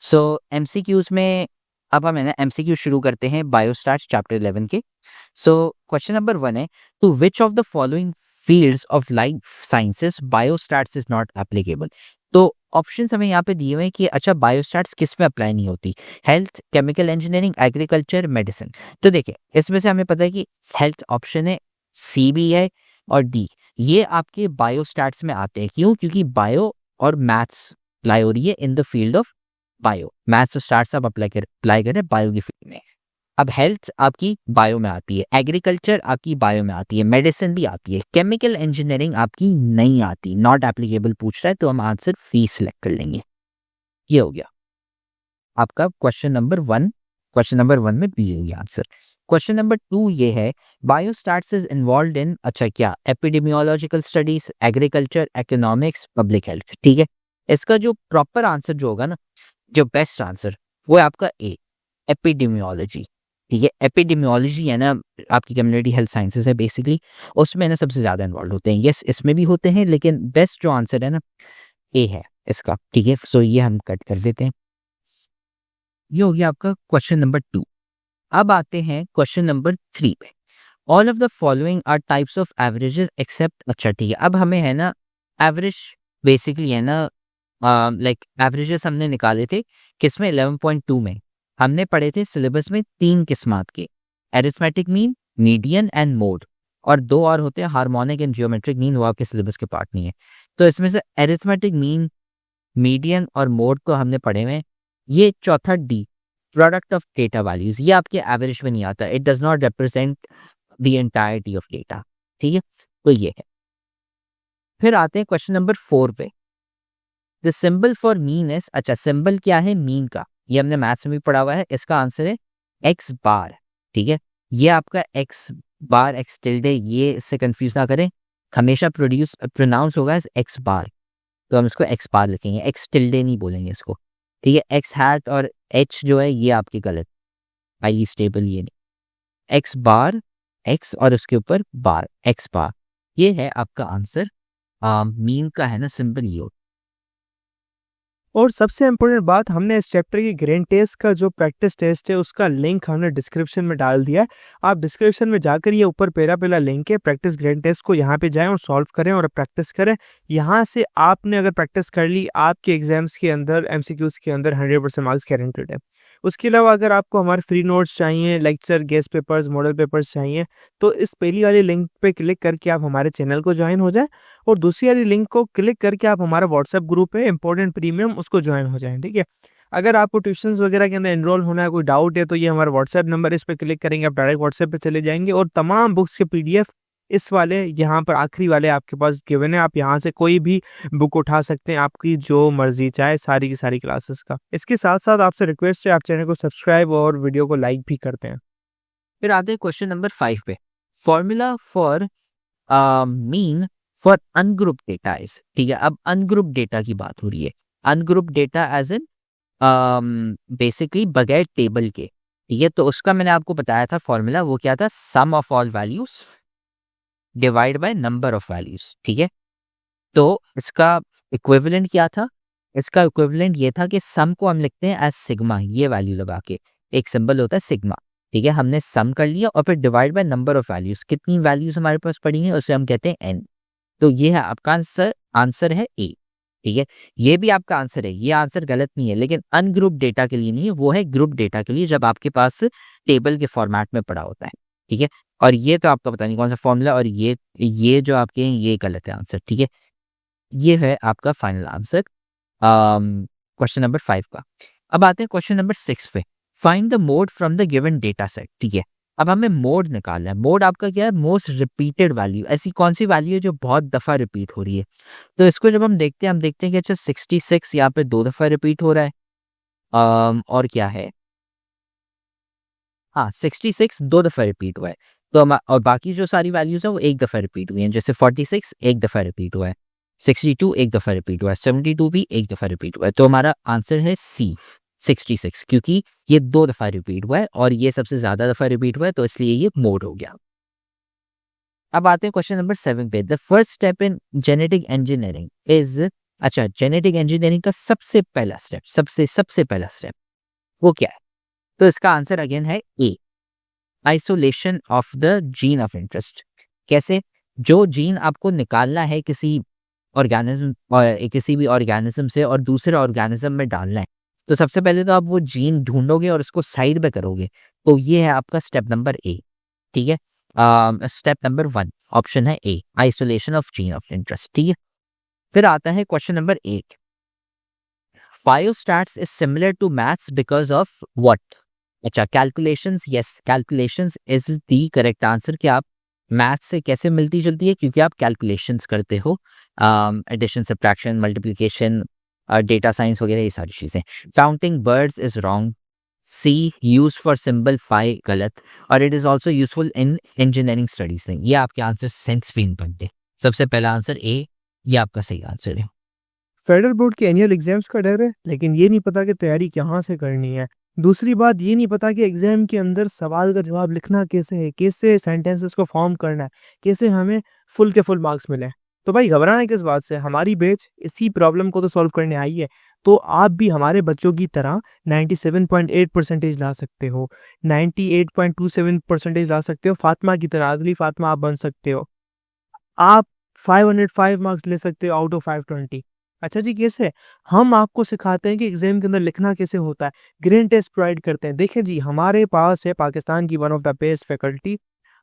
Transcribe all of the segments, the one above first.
सो MCQs में अब हम है ना एमसीक्यू शुरू करते हैं बायोस्टार्स चैप्टर 11 के। सो क्वेश्चन नंबर 1 है, to which of the following fields of life sciences biostars is not applicable. तो ऑप्शंस हमें यहाँ पे दिए हुए हैं कि अच्छा बायोस्टार्स किस में अप्लाई नहीं होती, health, chemical engineering, agriculture, medicine. तो देखिए इसमें से हमें पता है कि हेल्थ ऑप्शन है, सी भी है और डी, ये आपके बायोस्टार्स में आते हैं। क्यों? क्योंकि बायो और मैथ्स अप्लाई हो रही है in the field of bio. Maths और स्टार्स आप अप्लाई करें बायो की फील्ड में। अब हेल्थ आपकी बायो में आती है, एग्रीकल्चर आपकी बायो में आती है, मेडिसिन भी आती है, केमिकल इंजीनियरिंग आपकी नहीं आती, नॉट एप्लीकेबल पूछ रहा है, तो हम आंसर फी सिलेक्ट कर लेंगे। ये हो गया आपका क्वेश्चन नंबर 1। क्वेश्चन नंबर 1 में बी होगी आंसर। क्वेश्चन नंबर 2 ये है, बायोस्टार्स इज इन्वॉल्वड इन अच्छा क्या, epidemiological studies, agriculture, economics, public health. ठीक है, इसका जो प्रॉपर आंसर जो होगा ना, जो बेस्ट आंसर, वो है आपका ए, एपिडेमियोलॉजी। ठीक है, एपिडेमियोलॉजी है ना आपकी कम्युनिटी हेल्थ साइंसेस है बेसिकली, उसमें ना सबसे ज़्यादा इन्वॉल्व होते हैं। यस, इसमें भी होते हैं, लेकिन बेस्ट जो आंसर है ना ए है इसका। ठीक है, सो ये हम कट कर देते हैं। ये हो गया आपका क्वेश्चन नंबर 2। अब आते हैं क्वेश्चन नंबर 3 पे। All of the following are types of averages except, अच्छा ठीक है, अब हमें है ना एवरेज बेसिकली है ना लाइक एवरेजेस हमने निकाले थे किसमें, 11.2 में। हमने पढ़े थे सिलेबस में 3 किस्मात के, arithmetic mean, median and mode, और 2 और होते हैं हार्मोनिक एंड जियोमेट्रिक मीन, वो आपके सिलेबस के पार्ट नहीं है। तो इसमें से एरिथमेटिक मीन, मीडियन और मोड को हमने पढ़े हुए हैं। ये चौथा D, product of data values, ये आपके एवरेज में नहीं आता, it does not represent the entirety of data. ठीक है, तो ये है। फिर आते हैं क्वेश्चन नंबर 4 पे। The symbol for mean is, अच्छा सिंबल क्या है मीन का, ये हमने मैथ्स में भी पढ़ा हुआ है। इसका आंसर है एक्स बार। ठीक है, ये आपका एक्स बार, एक्स टिल्डे, ये इससे कंफ्यूज ना करें, हमेशा प्रोनाउंस होगा एज एक्स बार, तो हम इसको एक्स बार लिखेंगे, एक्स टिल्डे नहीं बोलेंगे इसको। ठीक है, एक्स हैट और एच जो है ये आपकी गलत, हाईली स्टेबल ये नहीं, एक्स बार, एक्स और उसके ऊपर बार, एक्स बार, ये है आपका आंसर। मीन का है ना सिंबल ये। और सबसे इम्पोर्टेंट बात, हमने इस चैप्टर की ग्रेड टेस्ट का जो प्रैक्टिस टेस्ट है उसका लिंक हमने डिस्क्रिप्शन में डाल दिया है। आप डिस्क्रिप्शन में जाकर ये ऊपर पहला लिंक है प्रैक्टिस ग्रेड टेस्ट को, यहाँ पे जाएं और सॉल्व करें और प्रैक्टिस करें। यहाँ से आपने अगर प्रैक्टिस कर ली, आपके एग्जाम्स के अंदर एमसीक्यूज के अंदर 100% मार्क्स गारंटेड है। उसके अलावा अगर आपको हमारे फ्री नोट्स चाहिए, lecture, guest papers, model papers चाहिए, तो इस पहली वाली लिंक पे क्लिक करके आप हमारे चैनल को ज्वाइन हो जाए, और दूसरी वाली लिंक को क्लिक करके आप हमारा व्हाट्सएप ग्रुप है इंपॉर्टेंट प्रीमियम, उसको ज्वाइन हो जाएं। ठीक है, अगर आपको ट्यूशंस वगैरह के अंदर एनरोल होना है, कोई डाउट है, तो ये हमारा व्हाट्सएप नंबर, इस पर क्लिक करेंगे आप डायरेक्ट व्हाट्सएप पे चले जाएंगे, और तमाम बुक्स के पीडीएफ इस वाले यहाँ पर आखिरी वाले आपके पास गिवन है। आप यहाँ से कोई भी बुक उठा सकते हैं, आपकी जो मर्जी चाहे, सारी की सारी क्लासेस का। इसके साथ साथ आपसे रिक्वेस्ट है, आप चैनल को सब्सक्राइब और वीडियो को लाइक भी करते हैं। फिर आते हैं क्वेश्चन नंबर 5 पे। Formula for mean for ungroup data is, ठीक है, अब अनग्रुप डेटा की बात हो रही है। Ungrouped data as in basically बगैर टेबल के। ठीक है, तो उसका मैंने आपको बताया था फॉर्मूला, वो क्या था, sum of all values divide by number of values. ठीक है, तो इसका इक्विवेलेंट क्या था, इसका इक्विवेलेंट ये था कि सम को हम लिखते हैं एज सिग्मा, ये वैल्यू लगा के, एक सिंबल होता है सिग्मा। ठीक है, हमने सम कर लिया और फिर divide by number of values, कितनी वैल्यूज हमारे पास पड़ी हैं उसे हम कहते हैं एन। तो ये है आपका आंसर, आंसर है ए। ठीक है, ये भी आपका आंसर है, ये आंसर गलत नहीं है, लेकिन अनग्रुप डेटा के लिए नहीं है, वो है ग्रुप डेटा के लिए, जब आपके पास टेबल के फॉर्मेट में पड़ा होता है। ठीक है, और ये तो आपका पता नहीं कौन सा फॉर्मूला, और ये जो आपके हैं ये गलत है आंसर। ठीक है, ये है आपका फाइनल आंसर क्वेश्चन नंबर 5 का। अब आते हैं क्वेश्चन नंबर 6 पे। Find the mode from the given data set. ठीक है, अब हमें मोड निकालना है। मोड आपका क्या है, मोस्ट रिपीटेड वैल्यू, ऐसी कौन सी वैल्यू है जो बहुत दफा रिपीट हो रही है। तो इसको जब हम देखते हैं कि अच्छा 66 यहाँ पे 2 दफा रिपीट हो रहा है, और क्या है, हाँ 66 2 दफा रिपीट हुआ है, तो हम, और बाकी जो सारी वैल्यूज है वो 1 दफा रिपीट हुई हैं, जैसे 46 1 दफा रिपीट हुआ है, 62 1 दफा रिपीट हुआ है, 72 भी 1 दफा रिपीट हुआ है। तो हमारा आंसर है सी 66, क्योंकि ये 2 दफा रिपीट हुआ है और ये सबसे ज्यादा दफा रिपीट हुआ है, तो इसलिए ये मोड हो गया। अब आते हैं क्वेश्चन नंबर 7 पे। The first step in genetic engineering is अच्छा, जेनेटिक इंजीनियरिंग का सबसे पहला स्टेप, सबसे पहला स्टेप वो क्या है? तो इसका आंसर अगेन है A, isolation of the gene of interest. कैसे? जो जीन आपको निकालना है किसी ऑर्गेनिज्म और किसी भी ऑर्गेनिज्म से और दूसरे ऑर्गेनिज्म में डालना है, तो सबसे पहले तो आप वो जीन ढूंढोगे और उसको साइड पे करोगे। तो ये है आपका स्टेप नंबर ए। ठीक है, स्टेप नंबर 1 ऑप्शन है A, isolation of gene of interest. ठीक है, फिर आता है question number 8, biostats is similar to maths because of what? अच्छा, calculations, yes, calculations is the correct answer. कि आप मैथ्स से कैसे मिलती जुलती है? क्योंकि आप कैलकुलेशंस करते हो, addition, subtraction, multiplication, data science वगैरह, ये सारी चीजें। Counting birds is wrong, C use for symbol phi गलत, और it is also useful in engineering studies नहीं। ये आपके आंसर सेंस भी नहीं बनते। सबसे पहला आंसर ए, ये आपका सही आंसर है। फेडरल बोर्ड के एनुअल एग्जाम्स का डर है, लेकिन ये नहीं पता कि तैयारी कहाँ से करनी है। दूसरी बात, ये नहीं पता कि एग्जाम के अंदर सवाल का जवाब लिखना कैसे है, कैसे सेंटेंसेस को फॉर्म करना है, कैसे हमें फुल के फुल मार्क्स मिले। तो भाई घबराना किस बात से, हमारी बैच इसी प्रॉब्लम को तो सॉल्व करने आई है। तो आप भी हमारे बच्चों की तरह 97.8% ला सकते हो, 98.27% ला सकते हो, फातिमा की तरह, अगली फातिमा आप बन सकते हो। आप 505 मार्क्स ले सकते हो आउट ऑफ 520। अच्छा जी, कैसे? हम आपको सिखाते हैं कि एग्जाम के अंदर लिखना कैसे होता है, ग्रेड टेस्ट प्रोवाइड करते हैं। देखिए जी, हमारे पास है पाकिस्तान की one of the best faculty.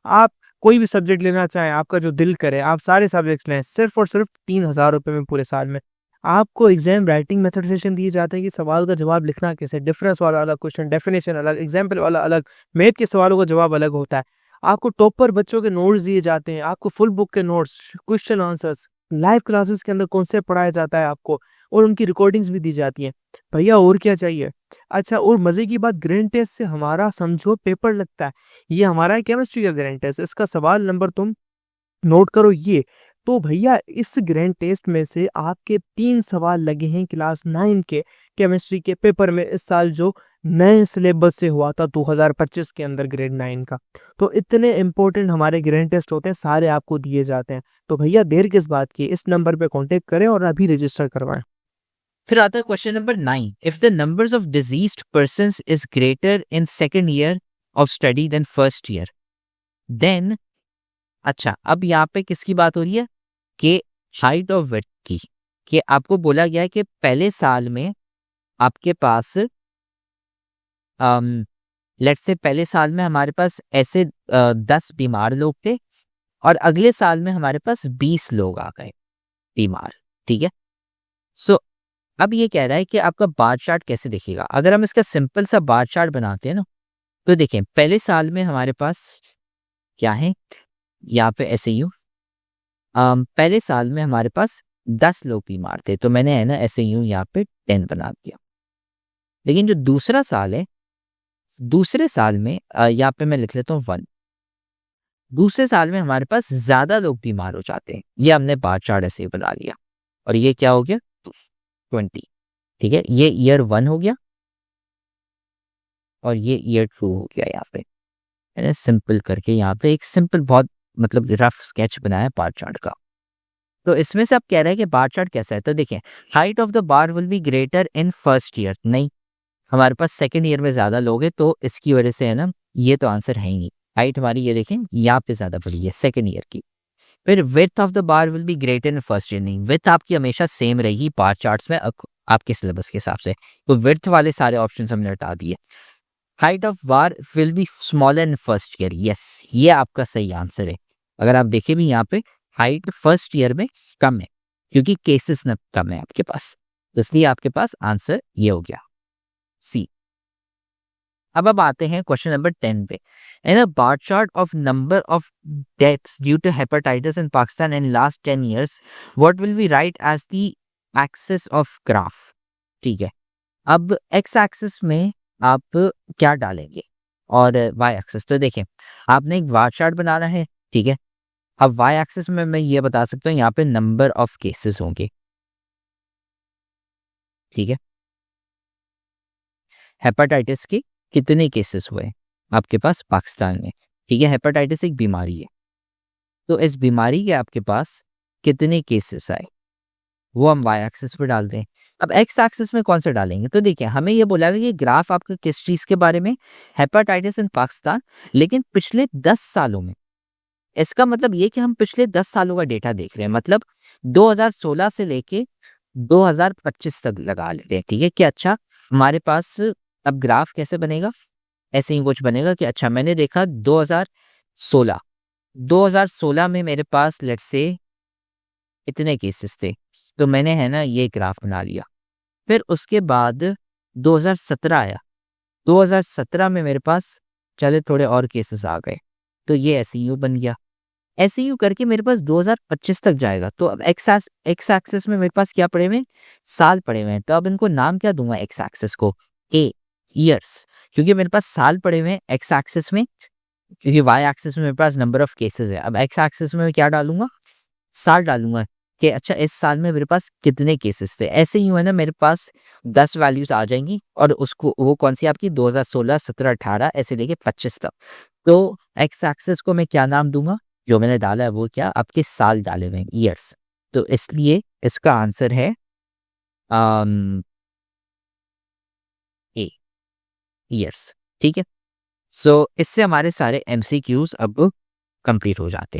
आप कोई भी सब्जेक्ट लेना चाहें, आपका जो दिल करे, आप सारे सब्जेक्ट्स लें, सिर्फ और सिर्फ 3,000 रुपये में पूरे साल में। आपको एग्जाम राइटिंग मेथड सेशन दिए जाते हैं कि सवाल का जवाब लिखना कैसे, डिफरेंस वाला अलग क्वेश्चन, डेफिनेशन अलग, एग्जाम्पल वाला अलग, मैथ के सवालों का जवाब अलग होता है। आपको टॉपर बच्चों के नोट्स दिए जाते हैं, आपको फुल बुक के notes, question answers, live classes के अंदर कॉन्सेप्ट पढ़ाया जाता है आपको, और उनकी रिकॉर्डिंग्स भी दी जाती हैं। भैया और क्या चाहिए? अच्छा, और मजे की बात, ग्रैंड टेस्ट से हमारा समझो पेपर लगता है। ये हमारा केमिस्ट्री का ग्रैंड टेस्ट, इसका सवाल नंबर तुम नोट करो ये। तो भैया इस ग्रैंड टेस्ट में से आपके 3 सवाल लगे हैं क्लास 9 के केमिस्ट्री के पेपर में, इस साल जो नए सिलेबस से हुआ था 2025 के अंदर ग्रेड 9 का। तो इतने इंपॉर्टेंट हमारे ग्रैंड टेस्ट होते हैं, सारे आपको दिए जाते हैं। तो भैया देर किस बात की, इस नंबर पे कांटेक्ट करें और अभी रजिस्टर करवाएं। फिर आता है question number 9, if the numbers of diseased persons is greater in second year of study than first year, then. अच्छा, अब यहाँ पे किसकी बात हो रही है? कि हाइट ऑफ विड्थ की। कि आपको बोला गया है कि पहले साल में आपके पास लेट्स से पहले साल में हमारे पास ऐसे 10 बीमार लोग थे, और अगले साल में हमारे पास 20 लोग आ गए बीमार। ठीक है, सो अब ये कह रहा है कि आपका बार चार्ट कैसे दिखेगा। अगर हम इसका सिंपल सा बार चार्ट बनाते हैं ना, तो देखें पहले साल में हमारे पास क्या है, यहाँ पे ऐसे यू पहले साल में हमारे पास 10 लोग बीमार थे, तो मैंने है ना ऐसे यूं यहाँ पे 10 बना दिया। लेकिन जो दूसरा साल है, दूसरे साल में यहाँ पे मैं लिख लेता हूँ 1। दूसरे साल में हमारे पास ज्यादा लोग बीमार हो जाते हैं, ये हमने बार चार्ट ऐसे ही बना लिया। और ये क्या हो गया? 20। ठीक है, ये ईयर 1 हो गया और ये ईयर 2 हो गया। यहाँ पे मैंने सिंपल करके यहाँ पे एक सिंपल बहुत मतलब रफ स्केच बनाया बार चार्ट का। तो इसमें से आप कह रहे हैं कि बार चार्ट कैसा है, तो देखें height of the bar will be greater in first year. नहीं, हमारे पास सेकंड ईयर में ज्यादा लोग हैं, तो इसकी वजह से है ना, ये तो आंसर है ही नहीं। हाइट हमारी ये देखें यहाँ पे ज्यादा बड़ी है सेकंड ईयर की। फिर width of the bar will be greater in first year. नहीं, विड्थ आपकी हमेशा सेम रहेगी बार चार्ट्स में आपके सिलेबस के हिसाब से, तो विड्थ वाले सारे ऑप्शन हमने हटा दिए। Height of bar will be smaller in first year. Yes, ये आपका सही आंसर है। अगर आप देखें भी यहाँ पे हाइट फर्स्ट ईयर में कम है, क्योंकि केसेस न कम है आपके पास, तो इसलिए आपके पास आंसर ये हो गया सी। अब आते हैं क्वेश्चन नंबर 10 पे। In a bar chart of number of deaths due to hepatitis in Pakistan in last 10 years, what will be right as the axis of graph? ठीक है, अब एक्स एक्सिस में आप क्या डालेंगे और वाई एक्सिस? तो देखें आपने एक बार चार्ट बनाना है। ठीक है, अब वाई एक्सिस में मैं ये बता सकता हूँ यहाँ पे नंबर ऑफ केसेस होंगे। ठीक है, हेपेटाइटिस के कितने केसेस हुए आपके पास पाकिस्तान में? ठीक है, हेपेटाइटिस एक बीमारी है, तो इस बीमारी के आपके पास कितने केसेस आए? वो हम वाई एक्सिस पे डाल दें। अब एक्स एक्सिस में कौन सा डालेंगे, तो देखिए हमें ये बोला है कि ग्राफ आपका किस चीज़ के बारे में, हेपेटाइटिस इन पाकिस्तान, लेकिन पिछले 10 सालों में। इसका मतलब ये कि हम पिछले 10 सालों का डेटा देख रहे हैं, मतलब 2016 से लेके 2025 तक लगा लेते हैं, ठीक है। कि अच्छा हमारे पास अब ग्राफ कैसे बनेगा, ऐसे ही कुछ बनेगा कि अच्छा मैंने देखा 2016 में मेरे पास लेट्स से इतने केसेस थे, तो मैंने है ना ये ग्राफ बना लिया। फिर उसके बाद 2017 आया, 2017 में मेरे पास चले थोड़े और केसेस आ गए, तो ये ऐसे ही बन गया। ऐसे ही करके मेरे पास 2025 तक जाएगा। तो अब एक्स एक्सिस में मेरे पास क्या पड़े हुए हैं, साल पड़े हुए हैं। तो अब इनको नाम क्या दूंगा एक्स एक्सिस को, ए ईयर्स, क्योंकि मेरे पास साल पड़े हुए हैं एक्स एक्सिस में, क्योंकि वाई एक्सिस में मेरे पास नंबर ऑफ केसेस है। अब एक्स एक्सिस में मैं क्या डालूंगा, साल डालूंगा कि अच्छा इस साल में मेरे पास कितने केसेस थे। ऐसे ही है ना, मेरे पास 10 वैल्यूज आ जाएंगी और उसको वो कौन सी आपकी 2016, 17, 18 ऐसे लेके 25 तक। तो एक्स एक्सिस को मैं क्या नाम दूंगा, जो मैंने डाला है वो क्या, आपके साल डाले हुए हैं, ईयर्स। तो इसलिए इसका आंसर है ए, ईयर्स, ठीक है। सो इससे हमारे सारे एमसीक्यूज अब कंप्लीट हो जाते हैं।